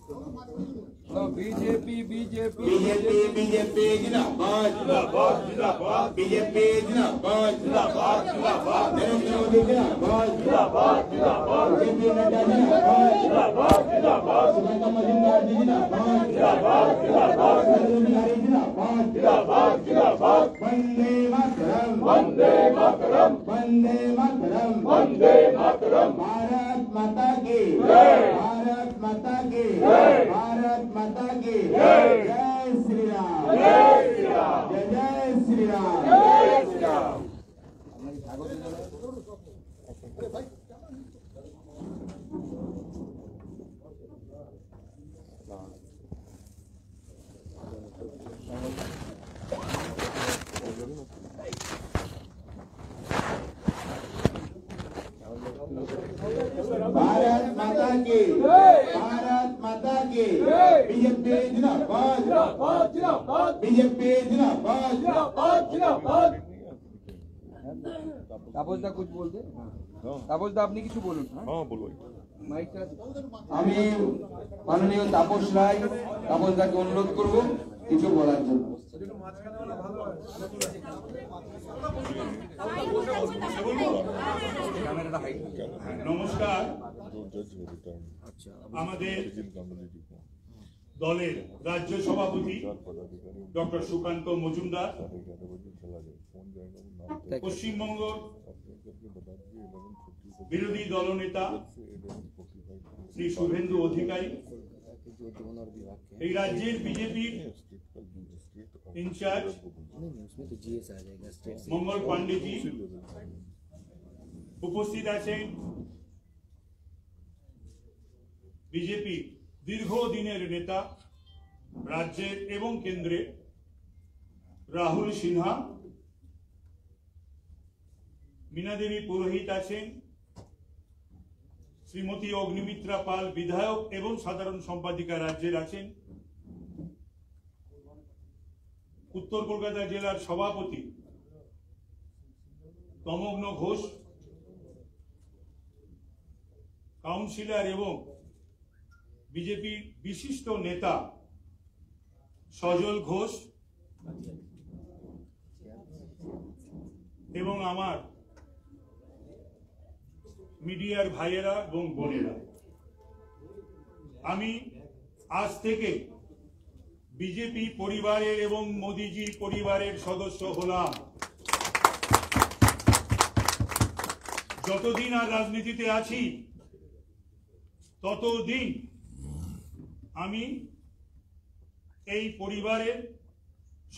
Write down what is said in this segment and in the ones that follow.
BJP BJP BJP BJP जिंदाबाद जिंदाबाद जिंदाबाद बीजेपी जिंदाबाद जिंदाबाद जिंदाबाद नरेंद्र मोदी जिंदाबाद जिंदाबाद जिंदाबाद बीजेपी नड्डा जिंदाबाद जिंदाबाद जिंदाबाद सुमित्रा मजूमदार जी जिंदाबाद जिंदाबाद जिंदाबाद नरेंद्र बिहारी जिंदाबाद जिंदाबाद जिंदाबाद वंदे मातरम वंदे मातरम वंदे मातरम वंदे मातरम भारत माता की जय भारत माता की जय भारत माता की जय जय श्री राम जय श्री राम जय जय श्री राम जय श्री राम भारत माता की भारत माता की बीजेपी जिंदाबाद जिंदाबाद जिंदाबाद बीजेपी जिंदाबाद जिंदाबाद जिंदाबाद तापस दा कुछ बोलते तापस दा আপনি কিছু বলুন হ্যাঁ বলবো মাইকটা আমি মাননীয় তাপস রায় তাপস দাকে অনুরোধ করব কিছু বলার জন্য নমস্কার আমাদের দলের রাজ্য সভাপতি ডক্টর সুকান্ত মজুমদার পশ্চিমবঙ্গ বিরোধী দলনেতা শ্রী শুভেন্দু অধিকারী এই রাজ্যের বিজেপির ইনচার্জ মঙ্গল পান্ডেজি উপস্থিত আছেন বিজেপি দীর্ঘদিনের নেতা রাজ্যের এবং কেন্দ্রে রাহুল সিনহা মীনা দেবী পুরোহিত আছেন শ্রীমতী অগ্নিমিত্রা পাল বিধায়ক এবং সাধারণ সম্পাদিকা রাজ্যের আছেন উত্তর কলকাতা জেলার সভাপতি তমগ্ন ঘোষ কাউন্সিলর এবং বিজেপির বিশিষ্ট নেতা সজল ঘোষ এবং আমার মিডিয়ার ভাইয়েরা এবং বোনেরা আমি আজ থেকে বিজেপি পরিবারের এবং মোদিজি পরিবারের সদস্য হলাম যতদিন আর রাজনীতিতে আছি ততদিন আমি এই পরিবারের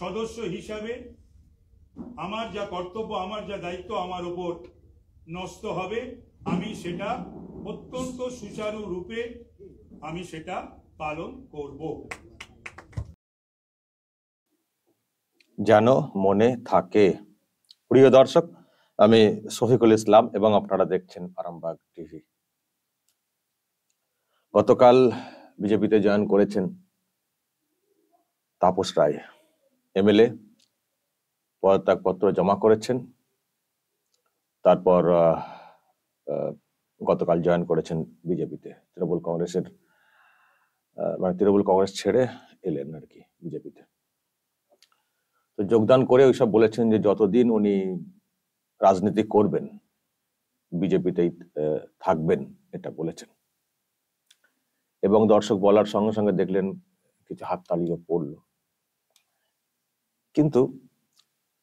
সদস্য হিসাবে আমার যা কর্তব্য আমার যা দায়িত্ব আমার উপর ন্যস্ত হবে আমি সেটা অত্যন্ত সুচারু রূপে আমি সেটা পালন করব যেন মনে থাকে। প্রিয় দর্শক, আমি শফিকুল ইসলাম এবং আপনারা দেখছেন আরামবাগ টিভি। গতকাল বিজেপিতে জয়েন করেছেন তাপস রায়, এমএলএ, পদত্যাগপত্র জমা করেছেন। তারপর গতকাল জয়েন করেছেন বিজেপিতে, তৃণমূল কংগ্রেসের মানে তৃণমূল কংগ্রেস ছেড়ে এলেন আর কি বিজেপিতে। তো যোগদান করে ওইসব বলেছেন যে যতদিন উনি রাজনীতি করবেন বিজেপিতেই থাকবেন, এটা বলেছেন। এবং দর্শক বলার সঙ্গে সঙ্গে দেখলেন কিছু হাততালিও পড়ল। কিন্তু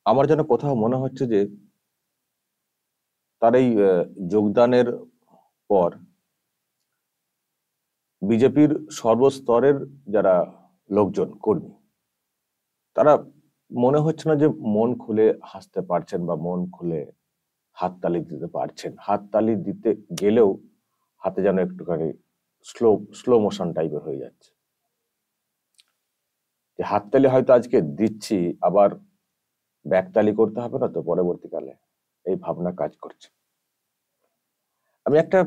আমার যেন কোথাও মনে হচ্ছে যে তার এই যোগদানের পর বিজেপির সর্বস্তরের যারা লোকজন কর্মী, তারা মনে হচ্ছে না যে মন খুলে হাসতে পারছেন বা মন খুলে হাততালি দিতে পারছেন। হাততালি দিতে গেলেও হাতে যেন একটুখানি স্লো মোশন টাইপের হয়ে যাচ্ছে, যে হাততালি হয়তো আজকে দিচ্ছি, আবার ব্যাকতালি করতে হবে না তো পরবর্তীকালে, এই ভাবনা কাজ করছে। আমি একটা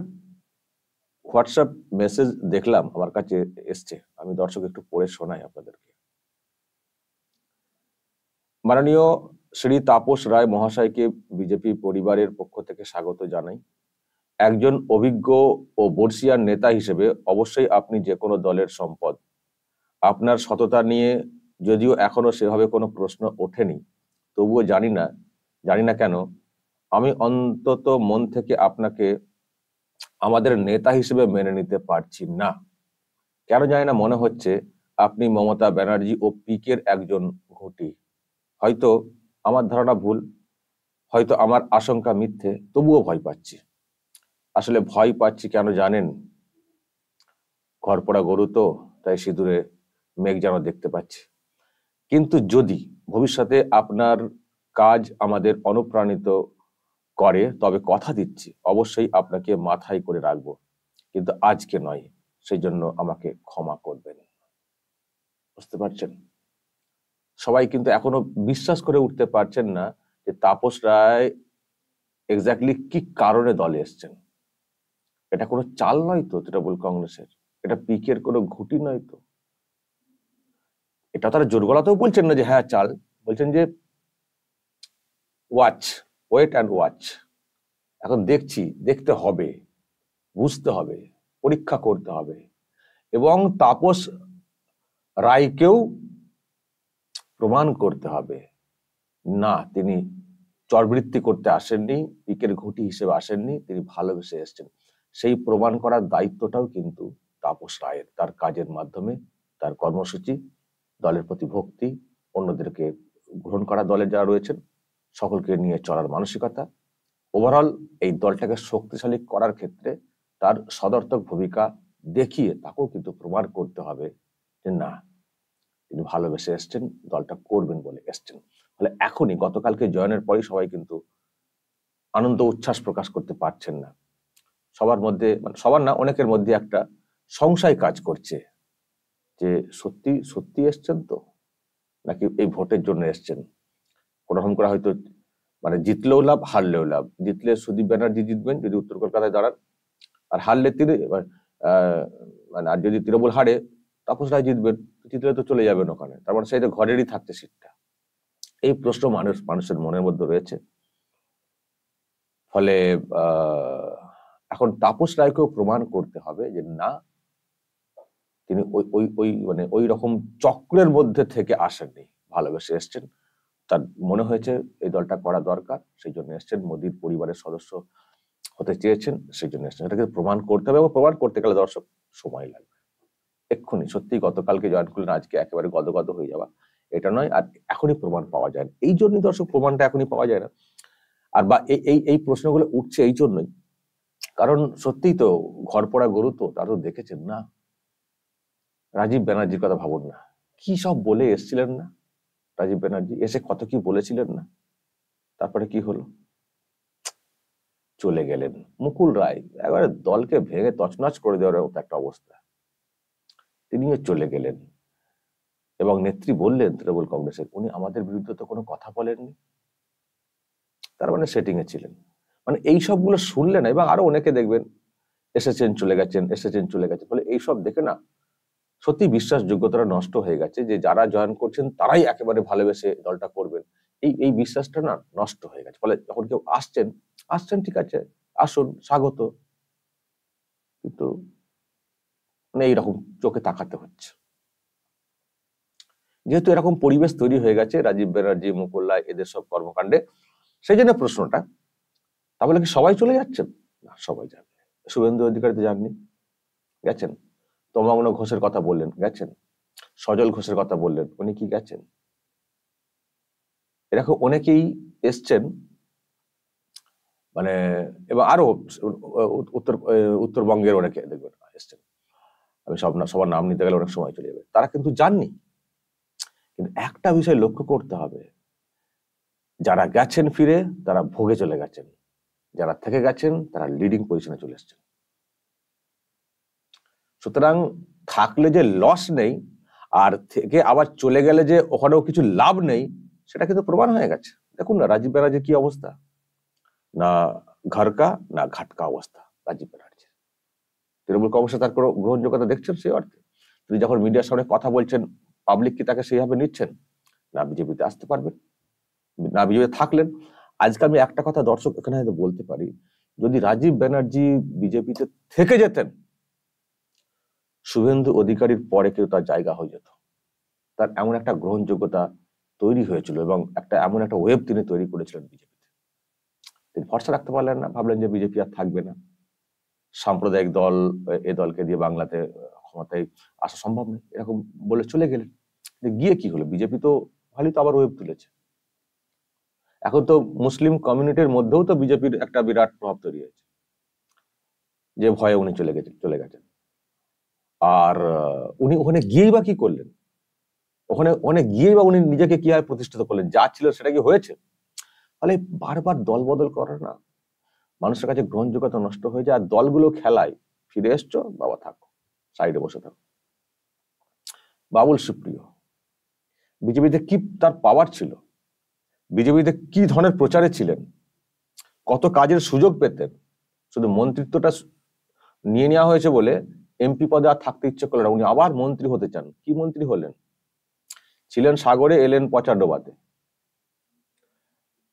হোয়াটসঅ্যাপ মেসেজ দেখলাম, আমার কাছে এসছে, আমি দর্শক একটু পড়ে শোনাই আপনাদেরকে। মাননীয় শ্রী তাপস রায় মহাশয়কে বিজেপি পরিবারের পক্ষ থেকে স্বাগত জানাই। একজন অভিজ্ঞ ও বর্ষিয়ান নেতা হিসেবে অবশ্যই আপনি যে কোনো দলের সম্পদ। আপনার সততা নিয়ে যদিও এখনো সেভাবে কোনো প্রশ্ন ওঠেনি, তবুও জানি না কেন আমি অন্তত মন থেকে আপনাকে আমাদের নেতা হিসেবে মেনে নিতে পারছি না। কেন জানি না মনে হচ্ছে আপনি মমতা ব্যানার্জি ও পিকের একজন ঘুঁটি। হয়তো আমার ধারণা ভুল, হয়তো আমার আশঙ্কা মিথ্যে, তবুও ভয় পাচ্ছি। আসলে ভয় পাচ্ছি কেন জানেন? ঘরপড়া গরু তো, তাই সিঁদুরে মেঘ যেন দেখতে পাচ্ছি। কিন্তু যদি ভবিষ্যতে আপনার কাজ আমাদের অনুপ্রাণিত করে, তবে কথা দিচ্ছি অবশ্যই আপনাকে মাথায় করে রাখবো, কিন্তু আজকে নয়। সেই জন্য আমাকে ক্ষমা করবেন। বুঝতে পারছেন? সবাই কিন্তু এখনো বিশ্বাস করে উঠতে পারছেন না যে তাপস রায় এক্স্যাক্টলি কি কারণে দলে এসছেন। এটা কোনো চাল নয় তো তৃণমূল কংগ্রেসের, এটা পিকের কোনো ঘুঁটি নয় তো। এটা তারা জোর গলাতেও বলছেন না যে হ্যাঁ চাল, বলছেন যে ওয়াচ, ওয়েট অ্যান্ড ওয়াচ। এখন দেখতে হবে, বুঝতে হবে, পরীক্ষা করতে হবে, এবং তাপস রায়কেও প্রমাণ করতে হবে না তিনি চরবৃত্তি করতে আসেননি, পিকের ঘুঁটি হিসেবে আসেননি, তিনি ভালোবেসে এসছেন। সেই প্রমাণ করার দায়িত্বটাও কিন্তু তাপস রায়ের, তার কাজের মাধ্যমে, তার কর্মসূচি, দলের প্রতি ভক্তি, অন্যদেরকে গ্রহণ করা, দলের যারা রয়েছেন সকলকে নিয়ে চলার মানসিকতা, ওভারঅল এই দলটাকে শক্তিশালী করার ক্ষেত্রে তার সদর্থক ভূমিকা দেখিয়ে তাকেও কিন্তু প্রমাণ করতে হবে যে না, তিনি ভালোবেসে এসছেন, দলটা করবেন বলে এসছেন। ফলে এখনই গতকালকে জয়েনের পরেই সবাই কিন্তু আনন্দ উচ্ছ্বাস প্রকাশ করতে পারছেন না। সবার মধ্যে, মানে সবার না, অনেকের মধ্যে একটা সংশয় কাজ করছে যে সত্যি এসছেন তো, নাকি এই ভোটের জন্য এসছেন। কোনোরকম করে হয়তো মানে জিতলেও লাভ, হারলেও লাভ। জিতলে সুদীপ ব্যানার্জি জিতবেন যদি উত্তর কলকাতায় দাঁড়ান, আর হারলে তিনি মানে আর যদি তৃণমূল হারে তাপস রায় জিতবেন, জিতলে তো চলে যাবেন ওখানে, তার মানে সেই তো ঘরেরই থাকছে সিটটা। এই প্রশ্ন মানুষের মনের মধ্যে রয়েছে। ফলে এখন তাপস রায়কেও প্রমাণ করতে হবে যে না, তিনি মানে ওই রকম চক্রের মধ্যে থেকে আসেননি, ভালোবেসে এসছেন। তার মনে হয়েছে এই দলটা করা দরকার, সেই জন্য এসছেন। মোদীর পরিবারের সদস্য হতে চেয়েছেন, সেই জন্য এসছেন। এটাকে প্রমাণ করতে হবে, এবং প্রমাণ করতে গেলে দর্শক সময় লাগবে। এক্ষুনি সত্যি গতকালকে জয়েন করলেন, আজকে একেবারে গদগদ হয়ে যাওয়া এটা নয়। আর এখনই প্রমাণ পাওয়া যায় না, এই জন্যই দর্শক প্রমাণটা এখনই পাওয়া যায় না। আর বা এই প্রশ্নগুলো উঠছে এই জন্যই, কারণ সত্যিই তো ঘরপড়া গরু তো, তারা তো দেখেছেন না। রাজীব ব্যানার্জির কথা ভাবুন না, কি সব বলে এসছিলেন না রাজীব ব্যানার্জি, এসে কত কি বলেছিলেন না। তারপরে কি হলো? চলে গেলেন মুকুল রায়, একেবারে দলকে ভেঙে তছনছ করে দেওয়ার মতো একটা অবস্থা। তিনিও চলে গেলেন, এবং নেত্রী বললেন তৃণমূল কংগ্রেসের, উনি আমাদের বিরুদ্ধে তো কোনো কথা বলেননি। তার মানে সেটিং এ ছিলেন। মানে এই সবগুলো শুনলেন, এবং আরো অনেকে দেখবেন এসেছেন চলে গেছেন। ফলে এইসব দেখে না সত্যি বিশ্বাসযোগ্যতাটা নষ্ট হয়ে গেছে, যে যারা জয়েন করছেন তারাই একেবারে ভালোবেসে দলটা করবেন, এই বিশ্বাসটা না নষ্ট হয়ে গেছে। ফলে যখন কেউ আসছেন ঠিক আছে, আসুন, স্বাগত, কিন্তু মানে এইরকম চোখে তাকাতে হচ্ছে। যেহেতু এরকম পরিবেশ তৈরি হয়ে গেছে রাজীব ব্যানার্জি, মুকুল রায় এদের সব কর্মকাণ্ডে, সেই জন্য প্রশ্নটা, তাহলে কি সবাই চলে যাচ্ছেন? না, সবাই যাবে। শুভেন্দু অধিকারী তো যাননি, গেছেন। তমগ্ন ঘোষের কথা বললেন, গেছেন। সজল ঘোষের কথা বললেন, উনি কি গেছেন। এরকম অনেকেই এসছেন, মানে এবার আরো উত্তরবঙ্গের অনেকে দেখবেন এসছেন। আমি সবার নাম নিতে গেলে অনেক সময় চলে যাবে, তারা কিন্তু যাননি। কিন্তু একটা বিষয় লক্ষ্য করতে হবে, যারা গেছেন ফিরে তারা ভোগে চলে গেছেন, যারা থেকে গেছেন তারা লিডিং পজিশনে চলে এসছেন। সুতরাং থাকলে যে লস নেই, আর থেকে আবার চলে গেলে যে ওখানেও কিছু লাভ নেই, সেটা কিন্তু প্রমাণ হয়ে গেছে। দেখুন না রাজীব ব্যানার্জির কি অবস্থা, না ঘরকা না ঘাটকা অবস্থা রাজীব ব্যানার্জির। তৃণমূল কংগ্রেসে তার কোনো গ্রহণযোগ্যতা দেখছেন সেই অর্থে? তিনি যখন মিডিয়ার সামনে কথা বলছেন, পাবলিক কি তাকে সেইভাবে নিচ্ছেন? না বিজেপিতে আসতে পারবেন, না বিজেপিতে থাকলেন। আজকে আমি একটা কথা দর্শক এখানে হয়তো বলতে পারি, যদি রাজীব ব্যানার্জি বিজেপিতে থেকে যেতেন, শুভেন্দু অধিকারীর পরে কেউ তার জায়গা হয়ে যেত। তার এমন একটা গ্রহণযোগ্যতা তৈরি হয়েছিল এবং এমন একটা ওয়েব তিনি তৈরি করেছিলেন বিজেপিতে। তিনি ভরসা রাখতে পারলেন না, ভাবলেন যে বিজেপি আর থাকবে না, সাম্প্রদায়িক দল, এ দলকে দিয়ে বাংলাতে ক্ষমতায় আসা সম্ভব নয়, এরকম বলে চলে গেলেন। গিয়ে কি হলো, বিজেপি তো ভালোই তো আবার ওয়েব তুলেছে। এখন তো মুসলিম কমিউনিটির মধ্যেও তো বিজেপির একটা বিরাট প্রভাব তৈরি হয়েছে, যে ভয়ে উনি চলে গেছেন। আর উনি ওখানে গিয়েই বা কি করলেন, ওখানে গিয়েই বা উনি নিজেকে কিভাবে প্রতিষ্ঠিত করলেন, যা ছিল সেটা কি হয়েছে? ফলে বারবার দল বদল করে না, মানুষের কাছে গ্রহণযোগ্যতা নষ্ট হয়ে যায়। আর দলগুলো খেলায়, ফিরে এসছো বাবা থাকো, সাইডে বসে থাকো। বাবুল সুপ্রিয় বিজেপিতে কি তার পাওয়ার ছিল, বিজেপিতে কি ধরনের প্রচারে ছিলেন, কত কাজের সুযোগ পেতেন, শুধু মন্ত্রিত্বটা নিয়ে নেওয়া হয়েছে বলে এমপি পদে আর থাকতে ইচ্ছে করলেন না, উনি আবার মন্ত্রী হতে চান। কি মন্ত্রী হলেন? ছিলেন সাগরে, এলেন পচা ডোবাতে,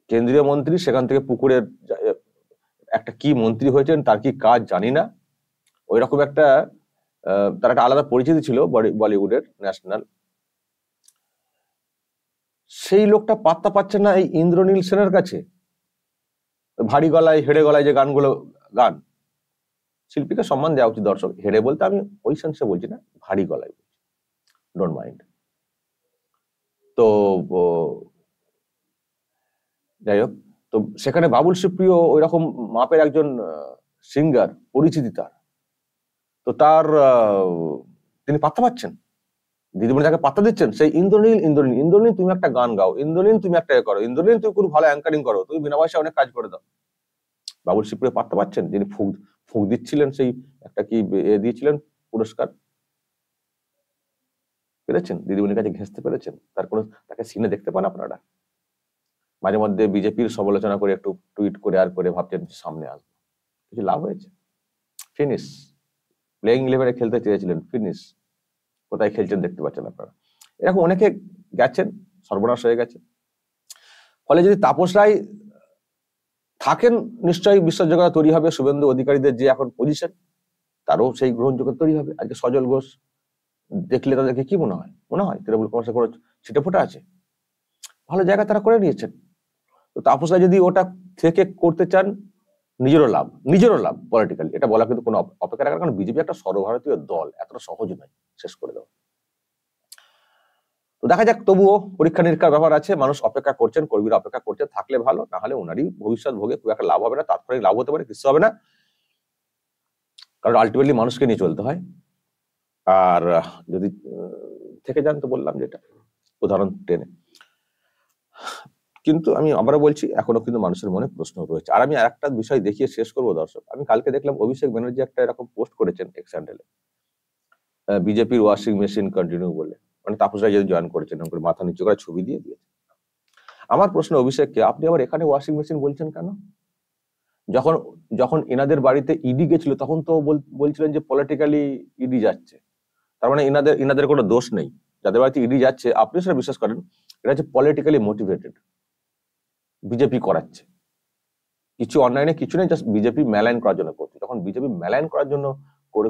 কেন্দ্রীয় মন্ত্রী, সেখান থেকে পুকুরের একটা কি মন্ত্রী হয়েছেন তার কি কাজ জানি না। ওই রকম একটা তার একটা আলাদা পরিচিতি ছিল বলিউডের, ন্যাশনাল। সেই লোকটা পাত্তা পাচ্ছে না এই ইন্দ্রনীল সেনের কাছে। ভারী গলায়, হেড়ে গলায় যে গানগুলো গান, শিল্পীকে সম্মান দেওয়া উচিত। দর্শক, হেড়ে বলতে আমি ওই সেন্সে বলছি না, ভারী গলায় বলছি, ডোন্ট মাইন্ড। তো যাই হোক, তো সেখানে বাবুল সুপ্রিয় ওই রকম মাপের একজন সিঙ্গার, পরিচিতি তার। তো তিনি পাত্তা পাচ্ছেন, দিদিমণি তাকে পাত্তা দিচ্ছেন। সেই ইন্দ্রনীল তুমি একটা গান গাও, ইন্দ্রনীল তুমি একটা করো, ইন্দ্রনীল তুমি খুব ভালো অ্যাঙ্কারিং করো, তুমি বিনা পয়সা অনেক কাজ করে দাও। বাবুল সুপ্রিয় পাত্তা পাচ্ছেন, যিনি ফুঁক দিচ্ছিলেন, সেই একটা কি দিয়েছিলেন পুরস্কার, পেরেছেন? দিদিমণির কাছে ঘেঁচতে পেরেছেন? তাকে সিনে দেখতে পান আপনারা? মাঝে মধ্যে বিজেপির সমালোচনা করে একটু টুইট করে আর করে ভাবছেন সামনে আসবে, কিছু লাভ হয়েছে? ফিনিশ। প্লেইং 11-এ খেলতে চেয়েছিলেন, ফিনিশ। কোথায় খেলছেন দেখতে পাচ্ছেন আপনারা। এরকম অনেকে গেছেন, সর্বনাশ হয়ে গেছে। ফলে যদি তাপস রায় থাকেন, নিশ্চয়ই বিশ্বাসযোগ্যতা তৈরি হবে। শুভেন্দু অধিকারীদের যে এখন পজিশন, তারও সেই গ্রহণযোগ্যতা তৈরি হবে। আজকে সজল ঘোষ দেখলে তাদেরকে কি মনে হয়? তৃণমূল কংগ্রেসের কোনো ছিটে ফোটা আছে? ভালো জায়গা তারা করে নিয়েছেন। তো তাপস রায় যদি ওটা থেকে করতে চান, নিজেরও লাভ পলিটিক্যালি, এটা বলা কিন্তু কোনো অপেক্ষা রাখার, কারণ বিজেপি একটা সর্বভারতীয় দল, এতটা সহজ নয় শেষ করে দেওয়া। তো দেখা যাক, তবুও পরীক্ষা নিরীক্ষার ব্যাপার আছে, মানুষ অপেক্ষা করছেন, কর্মীরা অপেক্ষা করছেন, থাকলে ভালো, না হলে ওনারই ভবিষ্যৎ ভোগে খুব একটা লাভ হবে না, তাৎক্ষণিক লাভ হতে পারে, কিছু হবে না, কারণ আলটিমেটলি মানুষকে নিয়ে চলতে হয়। আর যদি থেকে যান, তো বললাম যেটা উদাহরণ টেনে, কিন্তু আমি আবারও বলছি, এখনো কিন্তু মানুষের মনে প্রশ্ন রয়েছে। আর আমি আরেকটা বিষয় দেখিয়ে শেষ করবো দর্শক। আমি কালকে দেখলাম অভিষেক ব্যানার্জি একটা এরকম পোস্ট করেছেন এক্স হ্যান্ডেলে, বিজেপির ওয়াশিং মেশিন কন্টিনিউ বলে, মানে তাপস রায় যদি জয়েন করেছেন, এরকম করে মাথা নিচু করে ছবি দিয়ে দিয়েছে। আমার প্রশ্ন অভিষেককে, আপনি আবার এখানে ওয়াশিং মেশিন বলছেন কেন? যখন এনাদের বাড়িতে ইডি গেছিল, তখন তো বলছিলেন যে পলিটিক্যালি ইডি যাচ্ছে, তার মানে এনাদের কোনো দোষ নেই। যাদের বাড়িতে ইডি যাচ্ছে, আপনি সেটা বিশ্বাস করেন, এটা হচ্ছে পলিটিক্যালি মোটিভেটেড, বিজেপি করাচ্ছে, কিছু অনলাইনে কিছু নেই, জাস্ট বিজেপি মেলাইন করার জন্য করছে। যখন বিজেপি মেলাইন করার জন্য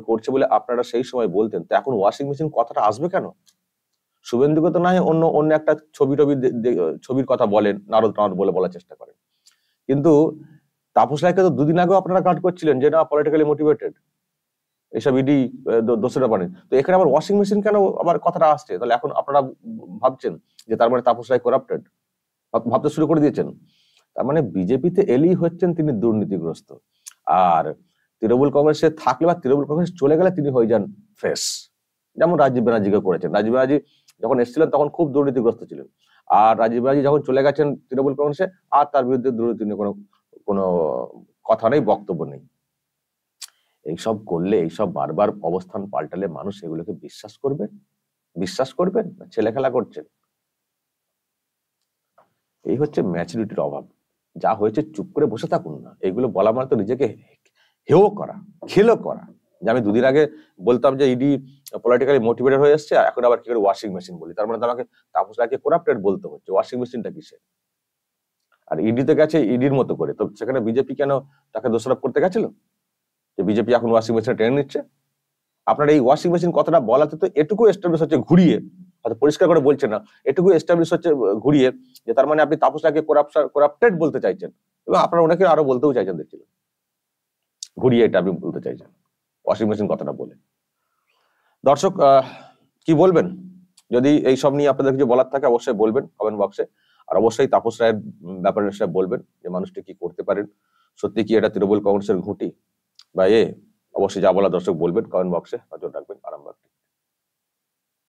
করছে বলে আপনারা সেই সময় বলতেন, তো এখন ওয়াশিং মেশিন কথাটা আসবে কেন? শুভেন্দুকে তো না হয় অন্য একটা ছবির কথা বলেন, নারদ বলে বলার চেষ্টা করেন, কিন্তু তাপস রায়কে তো দুদিন আগেও আপনারা গার্ড করছিলেন যে না পলিটিক্যালি মোটিভেটেড, এইসব ইডি দোষের ব্যাপারে। তো এখানে আবার ওয়াশিং মেশিন কেন আবার কথাটা আসছে? তাহলে এখন আপনারা ভাবছেন যে তার মানে তাপস রায় করাপ্টেড, ভাবতে শুরু করে দিয়েছেন। তার মানে বিজেপিতে এলেই হচ্ছেন তিনি দুর্নীতিগ্রস্ত, আর তৃণমূল কংগ্রেসে থাকলে বা তৃণমূল কংগ্রেস চলে গেলে তিনি হয়ে যান ফ্রেশ, যেমন রাজীব ব্যানার্জিকে করেছেন। রাজীব ব্যানার্জি যখন এসেছিলেন তখন খুব দুর্নীতিগ্রস্ত ছিলেন, আর রাজীব ব্যানার্জি যখন চলে গেছেন তৃণমূল কংগ্রেসে, আর তার বিরুদ্ধে দুর্নীতি নিয়ে কোনো কথা নেই, বক্তব্য নেই। এইসব করলে, এইসব বারবার অবস্থান পাল্টালে মানুষ এগুলোকে বিশ্বাস করবেন না ছেলে খেলা করছেন? এই হচ্ছে ম্যাচুরিটির অভাব। যা হয়েছে চুপ করে বসে থাকুন না, এগুলো বলা মানে তো নিজেকে হেও করা, খেলো করা। যে আমি দুদিন আগে বলতাম যে ইডি পলিটিক্যালি মোটিভেটেড হয়ে এসছে, এখন আবার কি করে ওয়াশিং মেশিন বলি, তার মানে আমাকে তাপস রায়কে করাপ্টেড বলতে হচ্ছে। ওয়াশিং মেশিনটা কিসের? আর ইডিতে গেছে ইডির মতো করে, তো সেখানে বিজেপি কেন তাকে দোষারোপ করতে গেছিল যে বিজেপি এখন ওয়াশিং মেশিনে টেনে নিচ্ছে? আপনার এই ওয়াশিং মেশিন কথাটা বলাতে তো এটুকু এস্টাবলিশ হচ্ছে ঘুরিয়ে, হয়তো পরিষ্কার করে বলছে না, এটুকু এস্টাবলিশ হচ্ছে ঘুরিয়ে যে তার মানে আপনি তাপস রায়কে করাপ্টেড বলতে চাইছেন, এবং আপনারা ওনাকে আরো বলতেও চাইছেন দেখছিলেন, ঘুরিয়ে এটা আপনি বলতে চাইছেন ওয়াশিং মেশিন কথাটা বলে। দর্শক কি বলবেন? যদি এই সব নিয়ে আপনাদের কিছু বলার থাকে অবশ্যই বলবেন কমেন্ট বক্সে, আর অবশ্যই তাপস রায়ের ব্যাপারে বলবেন যে মানুষটি কি করতে পারেন, সত্যি কি এটা তৃণমূল কংগ্রেসের ঘুঁটি বা অবশ্যই যা বলা দর্শক বলবেন কমেন্ট বক্সে, নজর রাখবেন।